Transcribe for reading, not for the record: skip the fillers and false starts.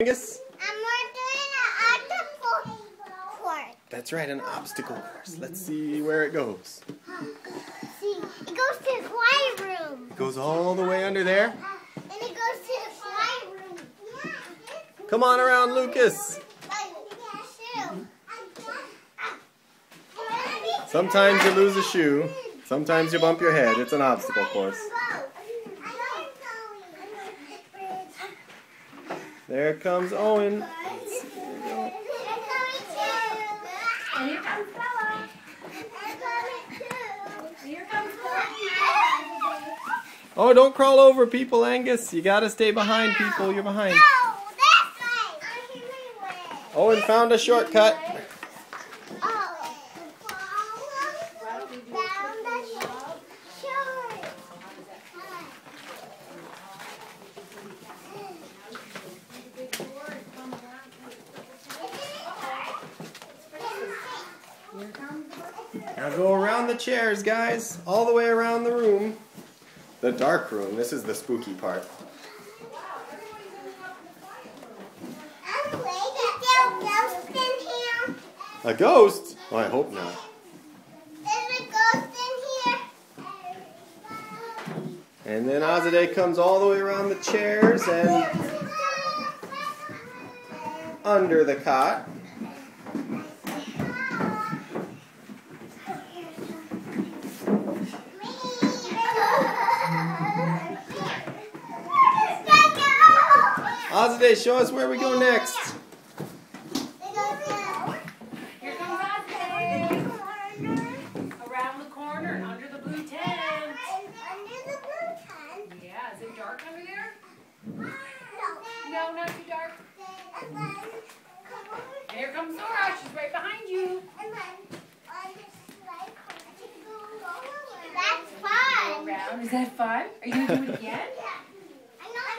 Angus? And we're doing an obstacle course. That's right, an obstacle course. Let's see where it goes. See, it goes to the fly room. It goes all the way under there. And it goes to the fly room. Come on around, Lucas. Sometimes you lose a shoe. Sometimes you bump your head. It's an obstacle course. There comes Owen. And here comes Bella. Here comes Bella. Oh, don't crawl over people, Angus. You gotta stay behind people. You're behind. No, this way. Owen found a shortcut. Now go around the chairs, guys. All the way around the room. The dark room. This is the spooky part. A ghost? Oh, I hope not. There's a ghost in here. And then Azadeh comes all the way around the chairs and under the cot. Azadeh, show us where we go next. Here comes Azadeh. Around the corner, under the blue tent. Under the blue tent? Yeah, is it dark under there? No. No, not too dark. And then, And here comes Zora. She's right behind you. and then on this slide, that's fun. Go around. Is that fun? Are you going to do it again? Yeah.